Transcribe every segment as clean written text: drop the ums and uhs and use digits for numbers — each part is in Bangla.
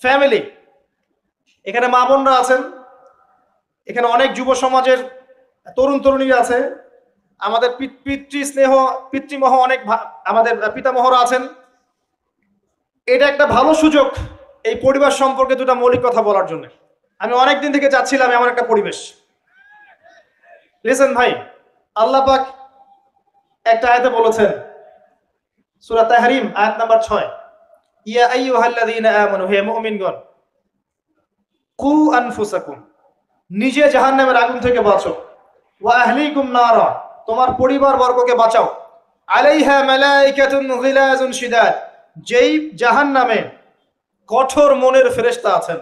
ফ্যামিলি। এখানে মা বোনরা আছেন, এখানে অনেক যুব সমাজের তরুণ তরুণীরা আছে, আমাদের পিতৃমহ অনেক আমাদের পিতামহরা আছেন। এটা একটা ভালো সুযোগ এই পরিবার সম্পর্কে দুটা মৌলিক কথা বলার জন্য। আমি অনেকদিন থেকে চাচ্ছিলাম এমন একটা পরিবেশ। লিসেন ভাই, আল্লাহ পাক একটা আয়াতে বলেছেন, সূরা তাহরিম আয়াত নাম্বার 6, ইয়া আইয়ুহাল্লাযীনা আমানু, হে মুমিনগণ, কু আনফুসাকুম, নিজে জাহান্নামের আগুন থেকে বাঁচো, ওয়া আহলিকুম নারা, তোমার পরিবার বর্গকে বাঁচাও, আলাইহা মালাইকাতুন গিলাজুন শিদাদ, যেই জাহান্নামে কঠোর মনের ফেরেশতা আছেন,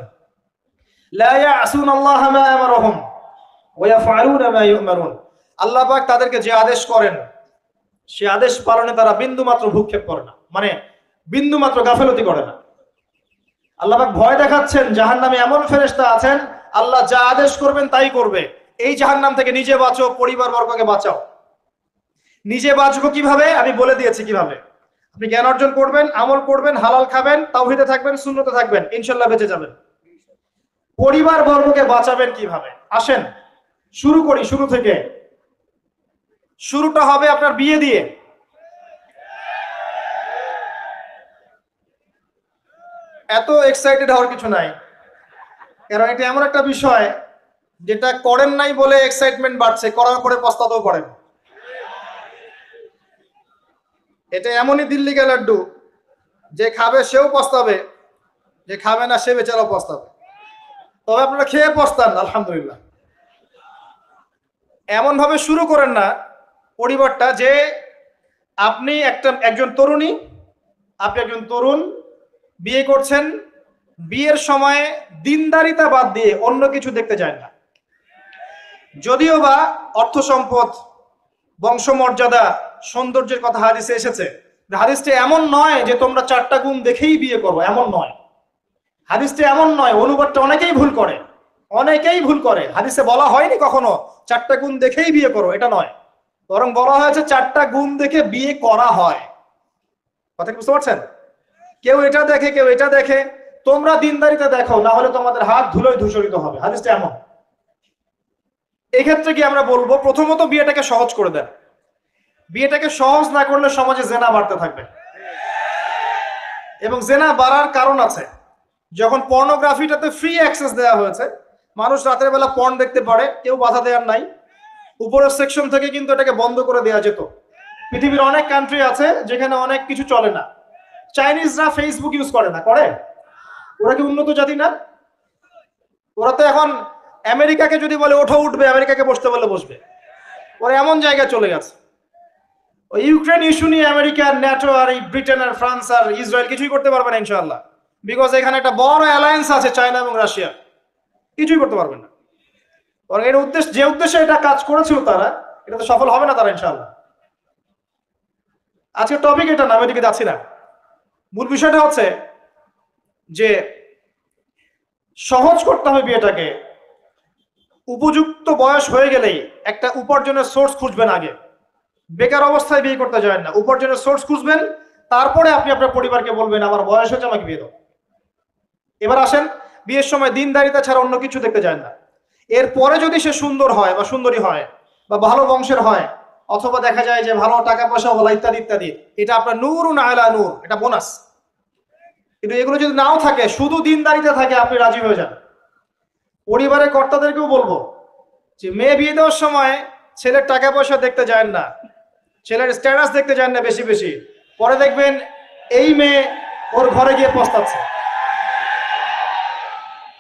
লা ইয়াসুনাল্লাহা মা আমারহুম ওয়া ইয়াফআলুনা মা ইউমারুন, আল্লাহ পাক তাদেরকে যে আদেশ করেন সে আদেশ পালনে তারা বিন্দু মাত্র ভূক্ষেপ করে না, মানে বিন্দু মাত্র গাফেলতি করে না। আল্লাহ পাক ভয় দেখাচ্ছেন জাহান্নামে এমন ফেরেশতা আছেন, আল্লাহ যা আদেশ করবেন তাই করবে। এই জাহান্নাম থেকে নিজে বাঁচো, পরিবার বর্গকে বাঁচাও। নিজে বাঁচবো কিভাবে? আমি বলে দিয়েছি কিভাবে। আপনি জ্ঞান অর্জন করবেন, আমল করবেন, হালাল খাবেন, তাওহীদে থাকবেন, সুন্নতে থাকবেন, ইনশাআল্লাহ বেঁচে যাবেন। পরিবার বর্গকে বাঁচাবেন কিভাবে? আসেন শুরু করি শুরু থেকে। শুরুটা হবে আপনার বিয়ে দিয়ে। এত এক্সাইটেড হওয়ার কিছু নাই, কারণ এটা এমন একটা বিষয় যেটা করেন নাই বলে এক্সাইটমেন্ট বাড়ছে, করার পরে পস্তাতেও পারেন। এটা এমনই দিল্লি কা লাড্ডু, যে খাবে সেও পস্তাবে, যে খাবে না সে বেচারাও পস্তাবে। তবে আপনারা খেয়ে পস্তান আলহামদুলিল্লাহ। এমন ভাবে শুরু করেন না পরিবারটা যে আপনি একজন তরুণী, আপনি একজন তরুণ, বিয়ে করছেন, বিয়ের সময় দিনদারিতা বাদ দিয়ে অন্য কিছু দেখতে যায় না। যদিও বা অর্থ সম্পদ, বংশমর্যাদা, সৌন্দর্যের কথা হাদিসে এসেছে, হাদিসটা এমন নয় যে তোমরা 4টা গুণ দেখেই বিয়ে করো, এমন নয়। হাদিসটা এমন নয়, অনুবাদটা অনেকেই ভুল করে, অনেকেই ভুল করে। হাদিসে বলা হয়নি কখনো 4টা গুণ দেখেই বিয়ে করো, এটা নয়। বরং বলা হয়েছে 4টা গুণ দেখে বিয়ে করা হয়। কথা কি বুঝতে পারছেন? কেউ এটা দেখে, কেউ এটা দেখে। তোমরা দিনদারিতা দেখো, না হলে তোমাদের হাত ধুলোয় ধূসরিত হবে। হাদিসটা এমন। এই ক্ষেত্রে কি আমরা বলবো, প্রথমত বিয়েটাকে সহজ করে দেন। বিয়েটাকে সহজ না করলে সমাজে জেনা বাড়তে থাকবে, এবং জেনা বাড়ার কারণ আছে। যখন পর্নোগ্রাফিটাতে ফ্রি অ্যাক্সেস দেওয়া হয়েছে, মানুষ রাতের বেলা পর্ন দেখতে পারে, কেউ বাধা দেওয়ার নাই। উপরের সেকশন থেকে কিন্তু এটাকে বন্ধ করে দেওয়া যেত। পৃথিবীর অনেক কান্ট্রি আছে যেখানে অনেক কিছু চলে না। চাইনিজরা ফেসবুক ইউজ করে না, করে? ওরা কি উন্নত জাতি না? ওরা তো এখন আমেরিকাকে যদি বলে ওঠো উঠবে, আমেরিকাকে বসতে বলে বসবে। ওরা এমন জায়গায় চলে গেছে। ওই ইউক্রেন ইস্যু নিয়ে আমেরিকা, ন্যাটো আর এই ব্রিটেন আর ফ্রান্স আর ইসরায়েল কিছুই করতে পারবে না ইনশাআল্লাহ, বিকজ এখানে একটা বড় অ্যালায়েন্স আছে চায়না এবং রাশিয়া। কিছুই করতে পারবে না। বরং এর উদ্দেশ্য, যে উদ্দেশ্যে এটা কাজ করেছিল তারা, এটা তো সফল হবে না তারা ইনশাআল্লাহ। আজকে টপিক এটা না, আমি এদিকে যাচ্ছি না। মূল বিষয়টা হচ্ছে যে সহজ করতে হবে বিয়েটাকে। উপযুক্ত বয়স হয়ে গেলেই একটা উপার্জনের সোর্স খুঁজবেন আগে। বেকার অবস্থায় বিয়ে করতে যাবেন না, উপার্জনের সোর্স খুঁজবেন। তারপরে আপনি আপনার পরিবারকে বলবেন আমার বয়স হচ্ছে, আমাকে বিয়ে দাও। এবার আসেন, বিয়ের সময় দিনদারিতা ছাড়া অন্য কিছু দেখতে যায় না। এরপরে যদি সে সুন্দর হয় বা সুন্দরী হয় বা ভালো বংশের হয়, অথবা দেখা যায় যে ভালো টাকা পয়সা হলো ইত্যাদি ইত্যাদি, এটা আপনার নূরুন আলা নূর, এটা বোনাস। কিন্তু এগুলো যদি নাও থাকে, শুধু দিনদারিতা থাকে, আপনি রাজি হয়ে যান। পরিবারের কর্তাদেরকেও বলবো যে মেয়ে বিয়ে দেওয়ার সময় ছেলের টাকা পয়সা দেখতে যায় না, ছেলের স্ট্যাটাস দেখতে যায় না বেশি বেশি। পরে দেখবেন এই মেয়ে ওর ঘরে গিয়ে পস্তাচ্ছে।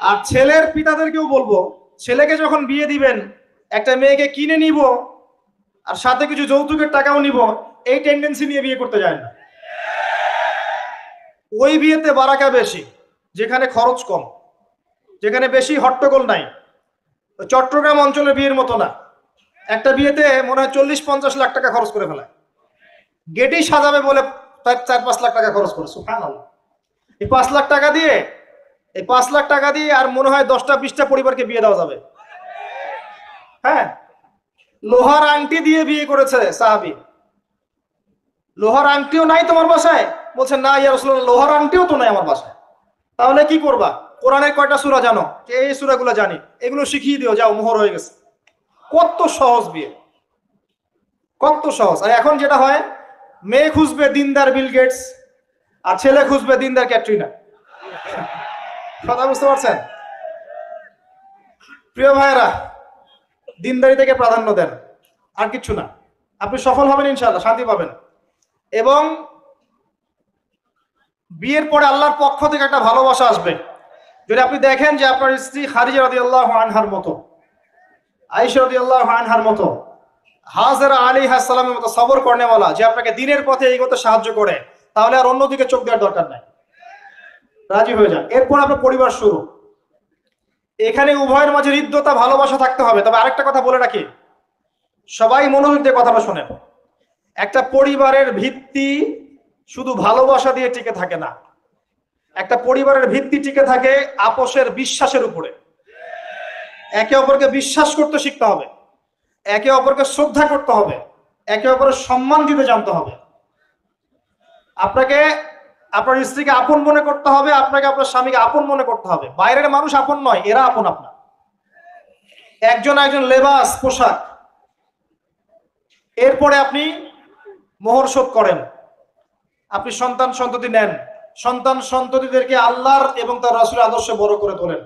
আর ছেলের পিতাদেরকেও বলবো, ছেলেকে যখন বিয়ে দিবেন, একটা মেয়েকে কিনে নিব আর সাথে কিছু যৌতুকের টাকাও নিব, এই টেন্ডেন্সি নিয়ে বিয়ে করতে যায় না। ওই বিয়েতে বারাকা বেশি, যেখানে খরচ কম, যেখানে বেশি হট্টগোল নাই। চট্টগ্রাম অঞ্চলের বিয়ের মতো না। একটা বিয়েতে মনে হয় 40-50 লাখ টাকা খরচ করে ফেলায়। গেটেই সাজাবে বলে 4-5 লাখ টাকা খরচ করে। সুবহানাল্লাহ। এই 5 লাখ টাকা দিয়ে, এই 5 লাখ টাকা দিয়ে আর মনে হয় 10টা-20টা পরিবারকে বিয়ে দেওয়া যাবে। হ্যাঁ, লোহার আংটি দিয়ে বিয়ে করেছে সাহাবী। লোহার আংটিও নাই তোমার বাসায়? বলছে না ইয়া রাসূলুল্লাহ, লোহার আংটিও তো নাই আমার বাসায়। তাহলে কি করবা? কোরআনের কয়টা সূরা জানো? যে এই সূরাগুলো জানি, এগুলো শিখিয়ে দিও, যাও, মোহর হয়ে গেছে। কত সহজ বিয়ে, কত সহজ। আর এখন যেটা হয়, মেয়ে খুঁজবে দিনদার বিল গেটস, আর ছেলে খুঁজবে দিনদার ক্যাটরিনা। কথা বুঝতে পারছেন? প্রিয় ভাইয়েরা, দিনদারি থেকে প্রাধান্য দেন, আর কিছু না। আপনি সফল হবেন ইনশাআল্লাহ, শান্তি পাবেন। এবং বিয়ের পরে আল্লাহর পক্ষ থেকে একটা ভালোবাসা আসবে। যদি আপনি দেখেন যে আপনার স্ত্রী খাদিজা রাদিয়াল্লাহু আনহার মতো, আয়েশা রাদিয়াল্লাহু আনহার মতো, হাজেরা আলাইহিস সালামের মতো সবর করেনেওয়ালা, যে আপনাকে দিনের পথে এগোতে সাহায্য করে, তাহলে আর অন্যদিকে চোখ দেওয়ার দরকার নাই, রাজি হয়ে যান। এরপর আপনার পরিবার শুরু। এখানে উভয়ের মাঝে হৃদ্যতা, ভালোবাসা থাকতে হবে। তবে আরেকটা কথা বলে রাখি, সবাই মনোযোগ দিয়ে কথাটা শোনেন। একটা পরিবারের ভিত্তি শুধু ভালোবাসা দিয়ে টিকে থাকে না। একটা পরিবারের ভিত্তি টিকে থাকে আপোষের বিশ্বাসের উপরে। একে অপরকে বিশ্বাস করতে শিখতে হবে, একে অপরকে শ্রদ্ধা করতে হবে, একে অপরের সম্মান দিতে জানতে হবে। আপনাকে আপনার স্ত্রীকে আপন মনে করতে হবে, আপনাকে আপনার স্বামীকে আপন মনে করতে হবে। বাইরের মানুষ আপন নয়, এরা আপন আপনার। একজন একজন লেবাস, পোশাক। এরপরে আপনি মোহর শোধ করেন, আপনি সন্তান সন্ততি নেন, সন্তান সন্ততিদেরকে আল্লাহর এবং তার রাসূলের আদর্শে বড় করে তোলেন।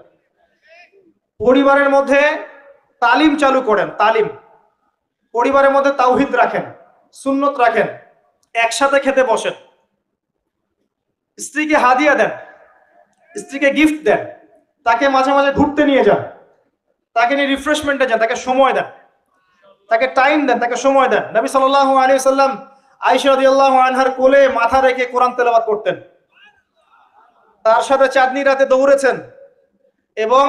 পরিবারের মধ্যে তালিম চালু করেন, তালিম। পরিবারের মধ্যে তাওহীদ রাখেন, সুন্নত রাখেন, একসাথে খেতে বসেন। স্ত্রীকে হাদিয়া দেন, স্ত্রীকে গিফট দেন, তাকে মাঝে মাঝে ঘুরতে নিয়ে যান, তাকে নিয়ে রিফ্রেশমেন্টে যান, তাকে সময় দেন, তাকে টাইম দেন, তাকে সময় দেন। নবী সাল্লাল্লাহু আলাইহি ওয়াসাল্লাম আয়েশা রাদিয়াল্লাহু আনহার কোলে মাথা রেখে কোরআন তেলাওয়াত করতেন, তার সাথে চাঁদনি রাতে দৌড়েছেন এবং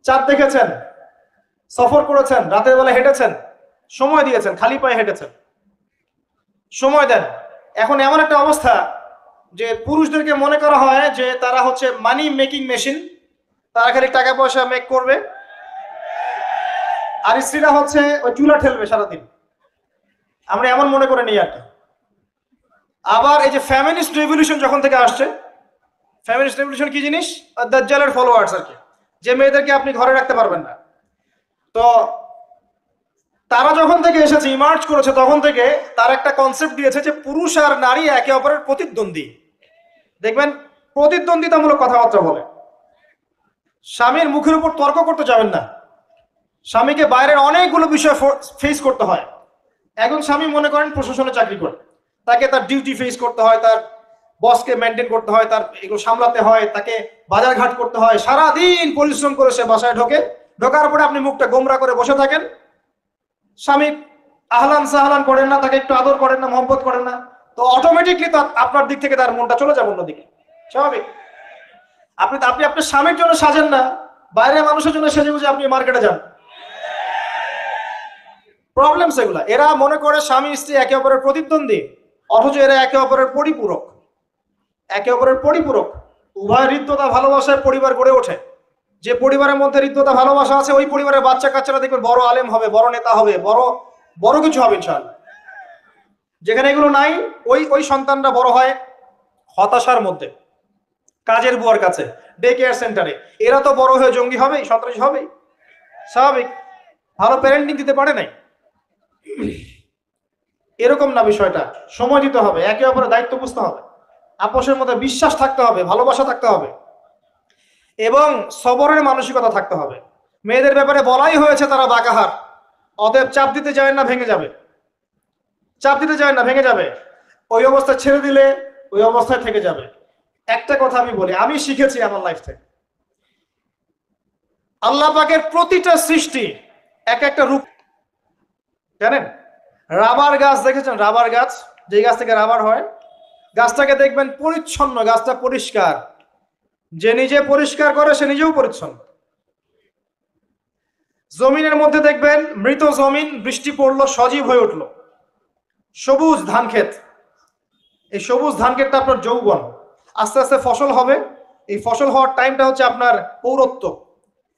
চাঁদ দেখেছেন, সফর করেছেন, রাতের বেলা হেঁটেছেন, সময় দিয়েছেন, খালি পায়ে হেঁটেছেন। সময় দেন। এখন এমন একটা অবস্থা যে পুরুষদেরকে মনে করা হয় যে তারা হচ্ছে মানি মেকিং মেশিন, তারা খালি টাকা পয়সা মেক করবে, আর স্ত্রীরা হচ্ছে ওই চুলা ঠেলবে সারাদিন। আমরা এমন মনে করে নিই আর কি। আবার এই যে ফ্যামিনিস্ট রেভলিউশন যখন থেকে আসছে, ফ্যামিনিস্ট রেভলিউশন কি জিনিস? দাজ্জালের ফলোয়ার্স আর কি, যে মেয়েদেরকে আপনি ঘরে রাখতে পারবেন না। তো তারা যখন থেকে এসেছে, ইমার্জ করেছে, তখন থেকে তার একটা কনসেপ্ট দিয়েছে যে পুরুষ আর নারী একে অপরের প্রতিদ্বন্দ্বী। দেখবেন প্রতিদ্বন্দ্বিতামূলক কথাবার্তা বলে। স্বামীর মুখের উপর তর্ক করতে যাবেন না। স্বামীকে বাইরের অনেকগুলো বিষয় ফেস করতে হয়। একজন স্বামী মনে করেন প্রশাসনে চাকরি করে, তাকে তার ডিউটি ফেস করতে হয়, তার বসকে মেনটেন করতে হয়, তার এগুলো সামলাতে হয়, তাকে বাজার ঘাট করতে হয়, সারাদিন পরিশ্রম করে সে বাসায় ঢোকার পরে আপনি মুখটা গোমরা করে বসে থাকেন। স্বামী আহলান সাহলান করেন না, তাকে একটু আদর করেন না, মহব্বত করেন না, তো অটোমেটিকলি আপনার দিক থেকে তার মনটা চলে যাবে অন্যদিকে। স্বাভাবিক। আপনি আপনার স্বামীর জন্য সাজেন না, বাইরের মানুষের জন্য সেজে বুঝে আপনি মার্কেটে যান। প্রবলেম সেগুলা। এরা মনে করে স্বামী স্ত্রী একে অপরের প্রতিদ্বন্দ্বী, অথচ এরা একে অপরের পরিপূরক। একে অপরের পরিপূরক। উভয় হৃদ্যতা ভালোবাসায় পরিবার গড়ে ওঠে। যে পরিবারের মধ্যে হৃদ্যতা ভালোবাসা আছে, ওই পরিবারের বাচ্চা কাচ্চারা দেখবেন বড় আলেম হবে, বড় নেতা হবে, বড় কিছু হবে ইনশাআল্লাহ। যেখানে এগুলো নাই, ওই সন্তানরা বড় হয় হতাশার মধ্যে, কাজের বুয়ার কাছে, ডে কেয়ার সেন্টারে। এরা তো বড় হয়ে জঙ্গি হবেই, সন্ত্রাসী হবেই, স্বাভাবিক। ভালো প্যারেন্টিং দিতে পারে নাই। এরকম না বিষয়টা। সময় দিতে হবে, একে অপরের দায়িত্ব বুঝতে হবে, আপোষের মধ্যে বিশ্বাস থাকতে হবে, ভালোবাসা থাকতে হবে এবং সবরের মানসিকতা থাকতে হবে। মেয়েদের ব্যাপারে বলাই হয়েছে তারা বাঁকাহার, অতএব চাপ দিতে যায় না, ভেঙে যাবে। চাপ দিতে যায় না, ভেঙে যাবে। ওই অবস্থা ছেড়ে দিলে ওই অবস্থায় থেকে যাবে। একটা কথা আমি বলি, আমি শিখেছি আমার লাইফ থেকে, আল্লাহ পাকের প্রতিটা সৃষ্টি এক একটা রূপ। জানেন, রাবার গাছ দেখেছেন? রাবার গাছ, যে গাছ থেকে রাবার হয়, গাছটাকে দেখবেন পরিচ্ছন্ন, গাছটা পরিষ্কার। যে নিজে পরিষ্কার করে সে নিজেও পরিচ্ছন্ন। জমিনের মধ্যে দেখবেন মৃত জমিন, বৃষ্টি পড়লো, সজীব হয়ে উঠলো, সবুজ ধান ক্ষেত। এই সবুজ ধান ক্ষেতটা আপনার যৌবন। আস্তে আস্তে ফসল হবে। এই ফসল হওয়ার টাইমটা হচ্ছে আপনার পৌরত্ব।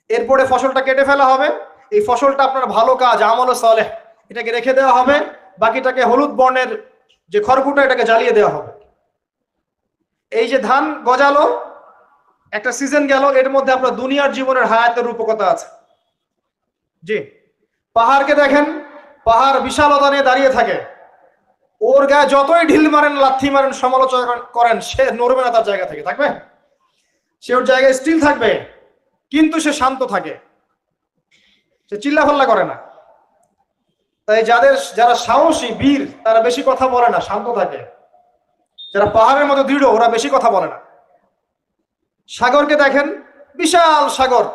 এরপরে ফসলটা কেটে ফেলা হবে। এই ফসলটা আপনার ভালো কাজ, আমলে সালেহ, এটাকে রেখে দেওয়া হবে। বাকিটাকে হলুদ বর্ণের যে খড়কুটা, এটাকে জ্বালিয়ে দেওয়া হবে। এই যে ধান গজালো, একটা সিজন গেল, এর মধ্যে আপনার দুনিয়ার জীবনের হায়াতের রূপকতা আছে। জি, পাহাড়কে দেখেন, পাহাড় বিশালতা নিয়ে দাঁড়িয়ে থাকে, ওর গায়ে যতই ঢিল মারেন, লাথি মারেন, সমালোচনা করেন, সে নড়বে না তার জায়গা থেকে, থাকবে, সে ওর জায়গায় স্টিল থাকবে, কিন্তু সে শান্ত থাকে, সে চিল্লাফাল্লা করে না। তাই যারা সাহসী বীর তারা বেশি কথা বলে না, শান্ত থাকে। যারা পাহাড়ের মতো দৃঢ় ওরা বেশি কথা বলে না। সাগরকে দেখেন, বিশাল সাগর,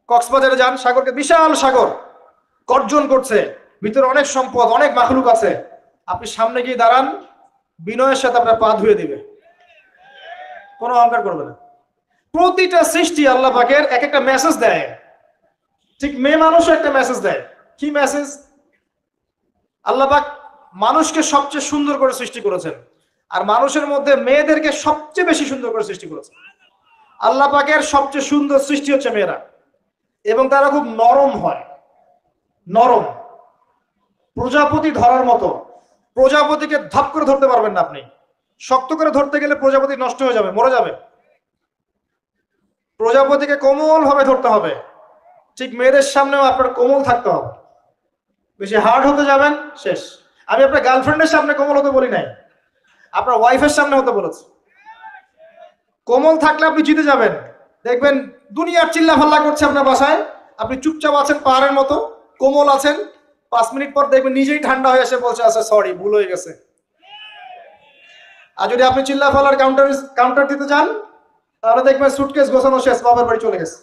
কক্সবাজারে যান, সাগরকে বিশাল সাগর গর্জন করছে, ভিতরে অনেক সম্পদ, অনেক মাখলুক আছে। আপনি সামনে গিয়ে দাঁড়ান, বিনয়ের সাথে আপনার পা ধুয়ে দিবে, কোনো অহংকার করবে না। প্রতিটা সৃষ্টি আল্লাহ পাকের এক একটা মেসেজ দেয়। ঠিক মেয়ে মানুষও একটা মেসেজ দেয়। কি মেসেজ? আল্লাহ পাক মানুষকে সবচেয়ে সুন্দর করে সৃষ্টি করেছেন, আর মানুষের মধ্যে মেয়েদেরকে সবচেয়ে বেশি সুন্দর করে সৃষ্টি করেছেন। আল্লাহ পাকের সবচেয়ে সুন্দর সৃষ্টি হচ্ছে মেয়েরা, এবং তারা খুব নরম হয়, নরম, প্রজাপতি ধরার মতো। প্রজাপতিকে ধাপ করে ধরতে পারবেন না আপনি, শক্ত করে ধরতে গেলে প্রজাপতি নষ্ট হয়ে যাবে, মরে যাবে। প্রজাপতিকে কোমল ভাবে ধরতে হবে, ঠিক মেয়েদের সামনেও আপনার কোমল থাকতে হবে। বেশি হার্ড হতে যাবেন, শেষ। আমি আপনার গার্লফ্রেন্ডের সামনে কোমল হতে বলি নাই, আপনার ওয়াইফের সামনে হতে বলেছি। কোমল থাকলে আপনি জিতে যাবেন। দেখবেন দুনিয়ার চিল্লা ফাল্লা করছে আপনার বাসায়, আপনি চুপচাপ আছেন পাহাড়ের মতো, কোমল আছেন, 5 মিনিট পর দেখবেন নিজেই ঠান্ডা হয়ে এসে বলছে আচ্ছা সরি, ভুল হয়ে গেছে। আর যদি আপনি চিল্লা ফাল্লার কাউন্টার দিতে যান, তাহলে দেখবেন সুটকেস গোছানো শেষ, বাবার বাড়ি চলে গেছে।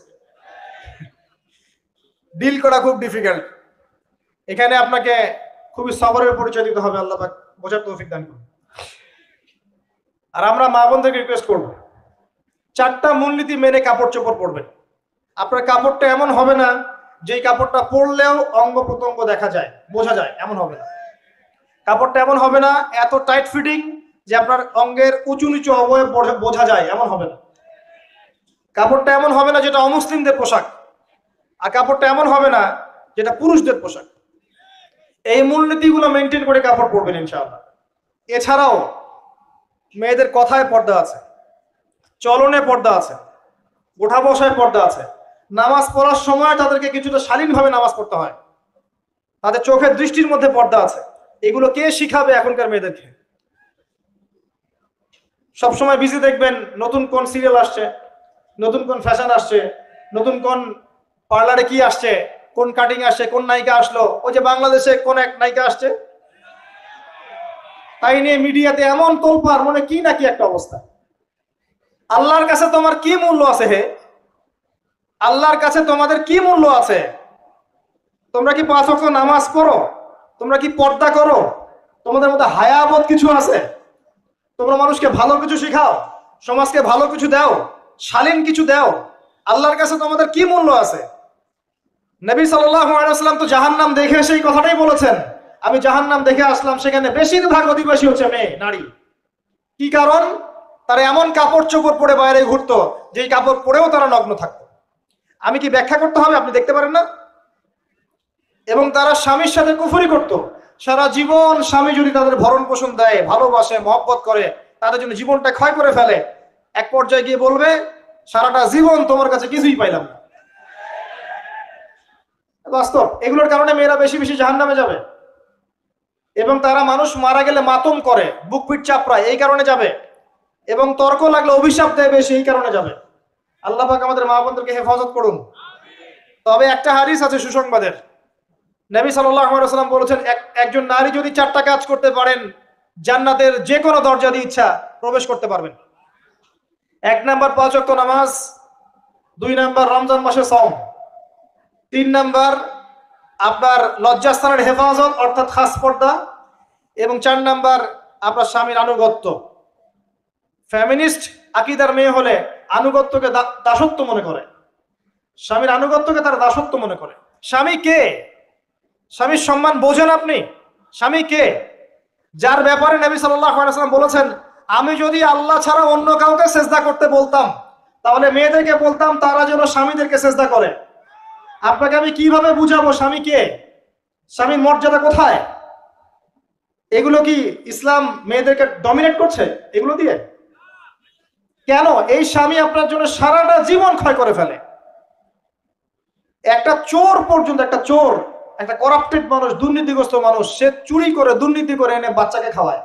ডিল করা খুব ডিফিকাল্ট। এখানে আপনাকে খুবই সবরের পরিচয় দিতে হবে। আল্লাহ পাক বোঝার তৌফিক দান করুন। আর আমরা মা বোনদেরকে রিকোয়েস্ট করবো, 4টা মূলনীতি মেনে কাপড় চোপড় পরবেন। আপনার কাপড়টা এমন হবে না যেই কাপড়টা পরলেও অঙ্গ প্রত্যঙ্গ দেখা যায়, বোঝা যায়, এমন হবে না। কাপড়টা এমন হবে না এত টাইট ফিটিং যে আপনার অঙ্গের উঁচু নিচু অবয়ব বোঝা যায়, এমন হবে না। কাপড়টা এমন হবে না যেটা অমুসলিমদের পোশাক, আর কাপড়টা এমন হবে না যেটা পুরুষদের পোশাক। এই মূলনীতিগুলো মেনটেন করে কাপড় পরবেন ইনশাআল্লাহ। এছাড়াও মেয়েদের কথায় পর্দা আছে, চলনে পর্দা আছে, ওঠা বসায় পর্দা আছে। নামাজ পড়ার সময় তাদেরকে কিছুটা শালীনভাবে নামাজ পড়তে হয়, তাদের চোখের দৃষ্টির মধ্যে পর্দা আছে। এগুলো কে শিখাবে এখনকার মেয়েদেরকে? সবসময় বিজি দেখবেন নতুন কোন সিরিয়াল আসছে, নতুন কোন ফ্যাশন আসছে, নতুন কোন পার্লারে কি আসছে, কোন কাটিং আসছে, কোন নায়িকা আসলো। ওই যে বাংলাদেশে কোন এক নায়িকা আসছে, তাই নিয়ে মিডিয়াতে এমন তোলপাড়, মনে কি নাকি একটা অবস্থা। আল্লাহর কাছে তোমার কি মূল্য আছে হে? আল্লাহর কাছে তোমাদের কি মূল্য আছে? তোমরা কি 5 ওয়াক্ত নামাজ পড়ো? তোমরা কি পর্দা করো? তোমাদের মধ্যে হায়াবোধ কিছু আছে? তোমরা মানুষকে ভালো কিছু শিখাও, সমাজকে ভালো কিছু দাও, শালীন কিছু দাও। আল্লাহর কাছে তোমাদের কি মূল্য আছে? নবী সাল্লাল্লাহু আলাইহি ওয়াসাল্লাম তো জাহান্নাম দেখে সেই কথাটাই বলেছেন, আমি জাহান্নাম দেখে আসলাম, সেখানে বেশিরভাগ অধিবাসী হচ্ছে মেয়ে, নারী। কি কারণ? তারা এমন কাপড় চোপড় পরে বাইরে ঘুরতো যেই কাপড় পরেও তারা নগ্ন থাকতো। আমি কি ব্যাখ্যা করতে হবে? আপনি দেখতে পারেন না? এবং তারা স্বামীর সাথে কুফরি করত। সারা জীবন স্বামী যদি তাদের ভরণ পোষণ দেয়, ভালোবাসে, মহব্বত করে, তাদের জন্য জীবনটা ক্ষয় করে ফেলে, এক পর্যায়ে গিয়ে বলবে সারাটা জীবন তোমার কাছে কিছুই পাইলাম না। বাস্তব। এগুলোর কারণে মেয়েরা বেশি বেশি জাহান্নামে যাবে, এবং তারা মানুষ মারা গেলে মাতম করে, বুক পিঠ চাপড়ায়, এই কারণে যাবে, এবং তর্ক লাগলে অভিশাপ দেয় বেশি, এই কারণে যাবে। আল্লাহ পাক আমাদের মা বোনদেরকে হেফাজত করুন। তবে একটা হাদিস আছে সুসংবাদের। নবী সাল্লাল্লাহু আলাইহি ওয়াসাল্লাম বলেছেন, একজন নারী যদি 4টা কাজ করতে পারেন, জান্নাতের যে কোনো দরজা দিয়ে ইচ্ছা প্রবেশ করতে পারবেন। 1 নাম্বার 5 ওয়াক্ত নামাজ, 2 নাম্বার রমজান মাসে সওম, 3 নাম্বার আপনার লজ্জাস্থানের হেফাজত অর্থাৎ খাস পর্দা, এবং 4 নাম্বার আপনার স্বামীর আনুগত্য। ফেমিনিস্ট আকীদার মেয়ে হলে আনুগত্যকে দাসত্ব মনে করে, স্বামীর আনুগত্যকে তারা দাসত্ব মনে করে। স্বামী কে? স্বামীর সম্মান বোঝেন আপনি? স্বামী কে? যার ব্যাপারে নবী সাল্লাল্লাহু আলাইহি ওয়াসাল্লাম বলেছেন, আমি যদি আল্লাহ ছাড়া অন্য কাউকে সেজদা করতে বলতাম, তাহলে মেয়েদেরকে বলতাম তারা যেন স্বামীদেরকে সেজদা করে। আপনাকে আমি কিভাবে বুঝাবো স্বামী কে, স্বামীর মর্যাদা কোথায়? এগুলো কি ইসলাম মেয়েদেরকে ডমিনেট করছে এগুলো দিয়ে? কেন? এই স্বামী আপনার জন্য সারাটা জীবন ক্ষয় করে ফেলে। একটা চোর পর্যন্ত, একটা চোর, একটা করাপ্টেড মানুষ, দুর্নীতিগ্রস্ত মানুষ, সে চুরি করে দুর্নীতি করে এনে বাচ্চাকে খাওয়ায়।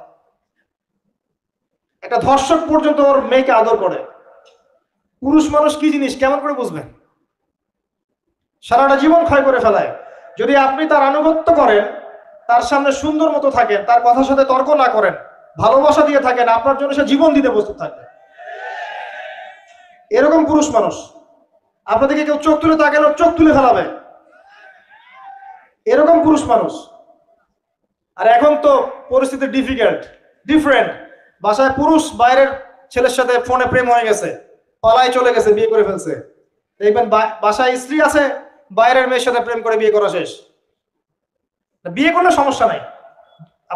একটা ধর্ষক পর্যন্ত ওর মেয়েকে আদর করে। পুরুষ মানুষ কি জিনিস কেমন করে বুঝবেন? সারাটা জীবন ক্ষয় করে ফেলায়। যদি আপনি তার আনুগত্য করেন, তার সামনে সুন্দর মতো থাকেন, তার কথার সাথে তর্ক না করেন, ভালোবাসা দিয়ে থাকেন, আপনার জন্য সে জীবন দিতে প্রস্তুত থাকবে। এরকম পুরুষ মানুষ। আপনাদেরকে কেউ চোখ তুলে তাকালে চোখ তুলে ফেলাবে, এরকম পুরুষ মানুষ। আর এখন তো পরিস্থিতি ডিফারেন্ট। বাসায় পুরুষ বাইরের ছেলের সাথে ফোনে প্রেম হয়ে গেছে, পালায় চলে গেছে, বিয়ে করে ফেলছে। দেখবেন বাসায় স্ত্রী আছে, বাইরের মেয়ের সাথে প্রেম করে বিয়ে করা শেষ। বিয়ে করলে সমস্যা নাই,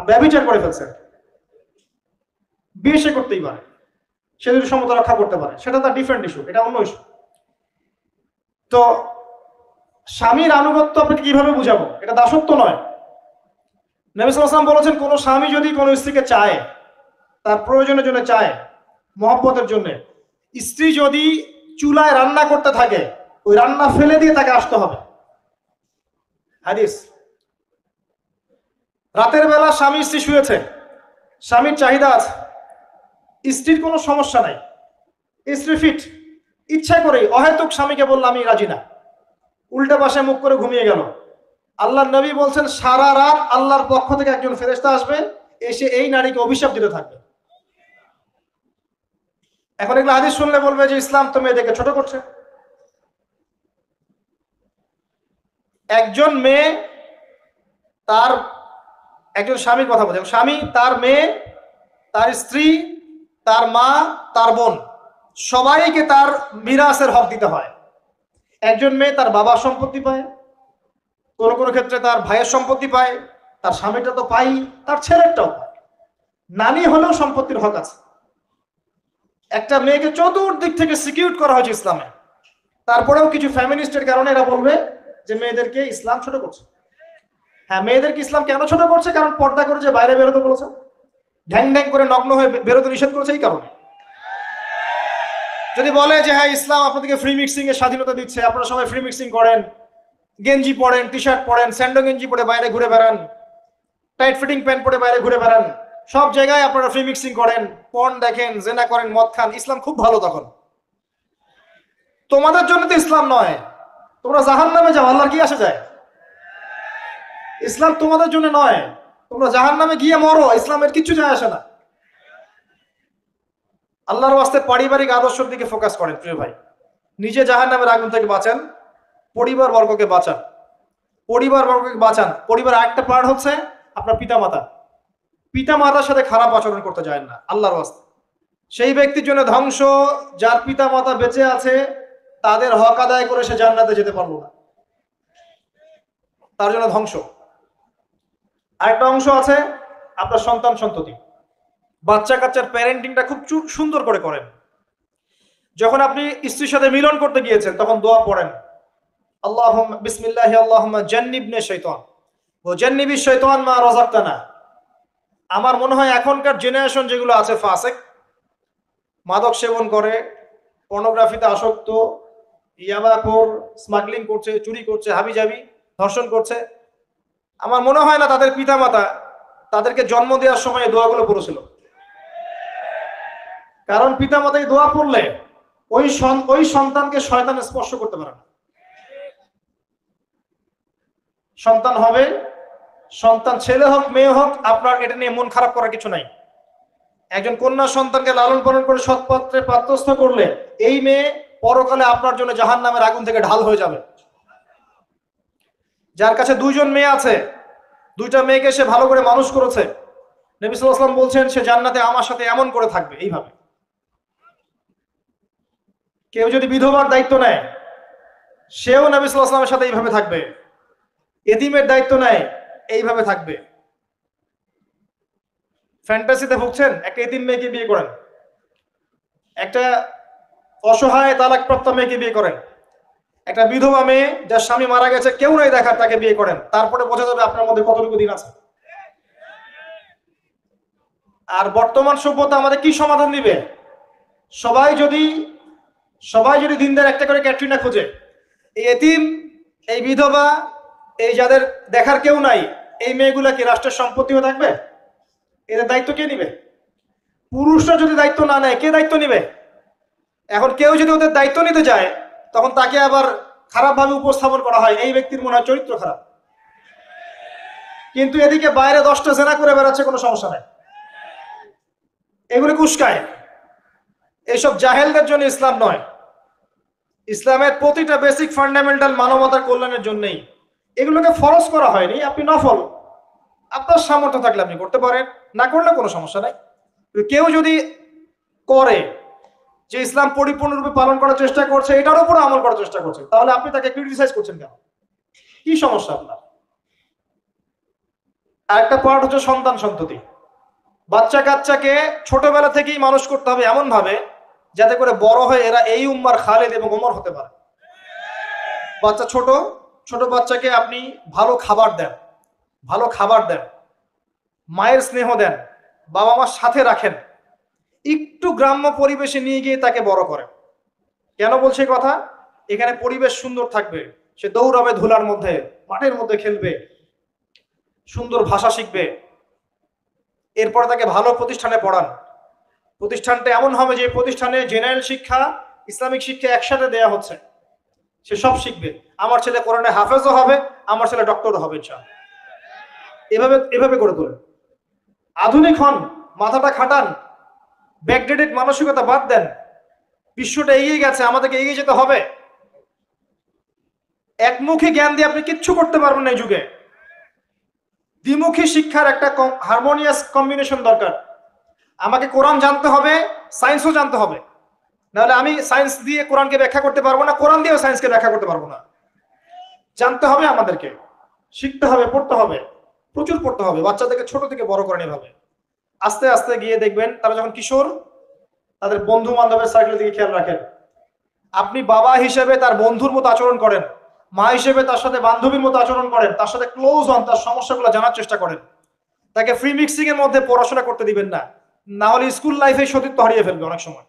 ব্যভিচার করে ফেলছে। বিয়ে সে করতেই পারে, সে যদি সমতা রক্ষা করতে পারে, সেটা তার ডিফারেন্ট ইস্যু, এটা অন্য ইস্যু। তো স্বামীর আনুগত্য আপনাকে কিভাবে বুঝাবো? এটা দাসত্ব নয়। নবী সাল্লাল্লাহু আলাইহি ওয়াসাল্লাম বলেছেন, কোন স্বামী যদি কোন স্ত্রীকে চায়, তার প্রয়োজনের জন্য চায়, মহব্বতের জন্য, স্ত্রী যদি চুলায় রান্না করতে থাকে, ওই রান্না ফেলে দিয়ে তাকে আসতে হবে। হাদিস। রাতের বেলা স্বামী স্ত্রী শুয়েছে, স্বামীর চাহিদা আছে, স্ত্রীর কোনো সমস্যা নাই, স্ত্রী ফিট, ইচ্ছা করে অহেতুক স্বামীকে বলল আমি রাজি না, উল্টা পাশে মুখ করে ঘুমিয়ে গেল। আল্লাহর নবী বলছেন, সারা রাত আল্লাহর পক্ষ থেকে একজন ফেরেশতা আসবে, এসে এই নারীকে অভিশাপ দিতে থাকবে। এখন এগুলো হাদিস শুনলে বলবে যে ইসলাম তো মেয়েদেরকে ছোট করছে। একজন মেয়ে তার, একজন স্বামীর কথা বলছে, স্বামী তার মেয়ে, তার স্ত্রী, তার মা, তার বোন, সবাইকে তার মিরাসের হক দিতে হয়। একজন মেয়ে তার বাবার সম্পত্তি পায়, কোন কোন ক্ষেত্রে তার ভাইয়ের সম্পত্তি পায়, তার স্বামীটা তো পাই, তার ছেলেরটাও পায়। নানি হলেও সম্পত্তির হক আছে। একটা মেয়েকে চতুর্দিক থেকে সিকিউর করা হয়েছে ইসলামে। তারপরেও কিছু ফ্যামিনিস্টের কারণে এরা বলবে যে মেয়েদেরকে ইসলাম ছোট করছে। হ্যাঁ, মেয়েদেরকে ইসলাম কেন ছোট করছে? কারণ পর্দা করে যে বাইরে বেরোতে বলেছে, ঢ্যাং ঢ্যাং করে নগ্ন হয়ে বেরোতে নিষেধ করেছে, এই কারণে। যদি বলে যে হ্যাঁ ইসলাম আপনাদেরকে ফ্রি মিক্সিং এর স্বাধীনতা দিচ্ছে, আপনারা সবাই ফ্রি মিক্সিং করেন, গেঞ্জি পরেন, টি শার্ট পরেন, স্যান্ডো গেঞ্জি পরে বাইরে ঘুরে বেড়ান, টাইট ফিটিং প্যান্ট পরে বাইরে ঘুরে বেড়ান, সব জায়গায় আপনারা ফ্রি মিক্সিং করেন, পর্ন দেখেন, জেনা করেন, মদ খান, ইসলাম খুব ভালো। তখন তোমাদের জন্য তো ইসলাম নয়, তোমরা জাহান্নামে যাও, আল্লাহর কি আসে যায়? ইসলাম তোমাদের জন্য নয়, তোমরা জাহান্নামে গিয়ে মরো, ইসলামের কিছু যায় আসে না। আল্লাহর ওয়াস্তে পারিবারিক আদর্শের দিকে ফোকাস করেন প্রিয় ভাই। নিজে জাহান্নামের আগুন থেকে বাঁচান, পরিবার বর্গকে বাঁচান, পরিবার আরেকটা পার্ট হচ্ছে আপনার পিতা মাতার সাথে খারাপ আচরণ করতে যায় না আল্লাহর ওয়াস্তে। সেই ব্যক্তির জন্য ধ্বংস, যার পিতা মাতা বেঁচে আছে, তাদের হক আদায় করে সে জান্নাতে যেতে পারলো না, তার জন্য ধ্বংস। আরেকটা অংশ আছে আপনার সন্তান সন্ততি, বাচ্চা কাচ্চার প্যারেন্টিংটা খুব সুন্দর করে করেন। যখন আপনি স্ত্রীর সাথে মিলন করতে গিয়েছেন, তখন দোয়া পড়েন, আল্লাহুম্মা বিসমিল্লাহি আল্লাহুম্মা জান্নিবনা শাইতান ওয়া জান্নিবিশ শাইতান মা রাযাকতানা। আমার মনে হয় এখনকার জেনারেশন যেগুলো আছে ফাসেক, মাদক সেবন করে, পর্নোগ্রাফিতে আসক্ত, ইয়াবাখোর, স্মাগলিং করছে, চুরি করছে, হাবিজাবি, ধর্ষণ করছে, আমার মনে হয় না তাদের পিতামাতা তাদেরকে জন্ম দেওয়ার সময় দোয়াগুলো পড়েছিল। কারণ পিতামাতা এই দোয়া পড়লে ওই সন্তানকে শয়তান স্পর্শ করতে পারে না। সন্তান হবে, সন্তান ছেলে হোক মেয়ে হোক, আপনার এটা নিয়ে মন খারাপ করার কিছু নাই। একজন কন্যা সন্তানকে লালন পালন করে সৎপাত্রে পাত্রস্থ করলে এই মেয়ে পরকালে আপনার জন্য জাহান্নামের আগুন থেকে ঢাল হয়ে যাবে। যার কাছে দুইজন মেয়ে আছে, দুইটা মেয়েকে সে ভালো করে মানুষ করেছে, নবী সাল্লাল্লাহু আলাইহি ওয়াসাল্লাম বলছেন সে জান্নাতে আমার সাথে এমন করে থাকবে, এইভাবে। কেউ যদি বিধবার দায়িত্ব নেয়, সেও নবী সাল্লাল্লাহু আলাইহি ওয়াসাল্লামের সাথে এইভাবে থাকবে। এতিমের দায়িত্ব নেয়, এইভাবে থাকবে। ফ্যান্টাসিতে ভুগছেন, একটা এতিম মেয়েকে বিয়ে করেন, একটা অসহায় তালাকপ্রাপ্ত মেয়েকে বিয়ে করেন, একটা বিধবা মেয়ে যার স্বামী মারা গেছে, কেউ নাই দেখার, তাকে বিয়ে করেন, তারপরে বোঝা যাবে আপনার মধ্যে কতটুকু দিন আছে। আর বর্তমান সভ্যতা আমাদের কি সমাধান দিবে? সবাই যদি দিনদার একটা করে ক্যাটরিনা খোঁজে, এই এতিম, এই বিধবা, এই যাদের দেখার কেউ নাই, এই মেয়েগুলা কি রাষ্ট্রের সম্পত্তি হয়ে থাকবে? এদের দায়িত্ব কে নিবে? পুরুষরা যদি দায়িত্ব না নেয়, কে দায়িত্ব নিবে? এখন কেউ যদি ওদের দায়িত্ব নিতে যায়, তখন তাকে আবার খারাপভাবে উপস্থাপন করা হয়, এই ব্যক্তির মনে হয় চরিত্র খারাপ। কিন্তু এদিকে বাইরে 10টা জেনা করে বেড়াচ্ছে, কোনো সমস্যা নাই, এগুলো কুস্কায়। এইসব জাহেলদের জন্য ইসলাম নয়। ইসলামের প্রতিটা বেসিক ফান্ডামেন্টাল মানবতার কল্যাণের জন্যই এগুলোকে ফরজ করা হয়নি। আপনি নফল, আপনার সামর্থ্য থাকলে আপনি করতে পারেন, না করলে কোনো সমস্যা নাই। কেউ যদি করে যে ইসলাম পরিপূর্ণরূপে পালন করার চেষ্টা করছে, এটার উপর আমল করার চেষ্টা করছে, তাহলে আপনি তাকে ক্রিটিসাইজ করছেন কেন? কি সমস্যা আপনার? আরেকটা পয়েন্ট হচ্ছে সন্তান সন্ততি। বাচ্চা কাচ্চাকে ছোটবেলা থেকেই মানুষ করতে হবে এমন ভাবে যাতে করে বড় হয়ে এরা এই উম্মার খালেদ এবং ওমর হতে পারে। বাচ্চা ছোট বাচ্চাকে আপনি ভালো খাবার দেন, মায়ের স্নেহ দেন, বাবা মার সাথে রাখেন, একটু গ্রাম্য পরিবেশে নিয়ে গিয়ে তাকে বড় করেন। কেন বলছি কথা? এখানে পরিবেশ সুন্দর থাকবে, সে দৌড়াবে, ধুলার মধ্যে, মাঠের মধ্যে খেলবে, সুন্দর ভাষা শিখবে। এরপরে তাকে ভালো প্রতিষ্ঠানে পড়ান। প্রতিষ্ঠানটা এমন হবে যে প্রতিষ্ঠানে জেনারেল শিক্ষা, ইসলামিক শিক্ষা একসাথে দেয়া হচ্ছে, সে সব শিখবে। আমার ছেলে কোরআনে হাফেজও হবে, আমার ছেলে ডক্টরও হবে ইনশাআল্লাহ। এভাবে করে তোলেন। আধুনিক হন, মাথাটা খাটান, ব্যাকডেটেড মানসিকতা বাদ দেন। বিশ্বটা এগিয়ে গেছে, আমাদেরকে এগিয়ে যেতে হবে। একমুখী জ্ঞান দিয়ে আপনি কিচ্ছু করতে পারবেন না এই যুগে। দ্বিমুখী শিক্ষার একটা হারমোনিয়াস কম্বিনেশন দরকার। আমাকে কোরআন জানতে হবে, সায়েন্সও জানতে হবে, নাহলে আমি সায়েন্স দিয়ে কোরআনকে ব্যাখ্যা করতে পারবো না, কোরআন দিয়েও সায়েন্সকে ব্যাখ্যা করতে পারবো না। জানতে হবে, আমাদেরকে শিখতে হবে, পড়তে হবে, প্রচুর পড়তে হবে। বাচ্চাদেরকে ছোট থেকে বড় করেন এভাবে। আস্তে আস্তে গিয়ে দেখবেন তারা যখন কিশোর, তাদের বন্ধু বান্ধবের সার্কেলের দিকে খেয়াল রাখেন। আপনি বাবা হিসেবে তার বন্ধুর মতো আচরণ করেন, মা হিসেবে তার সাথে বান্ধবীর মতো আচরণ করেন, তার সাথে ক্লোজ হন, তার সমস্যাগুলো জানার চেষ্টা করেন। তাকে ফ্রি মিক্সিং এর মধ্যে পড়াশোনা করতে দিবেন না, না হলে স্কুল লাইফে সতীত্ব হারিয়ে ফেলবে অনেক সময়।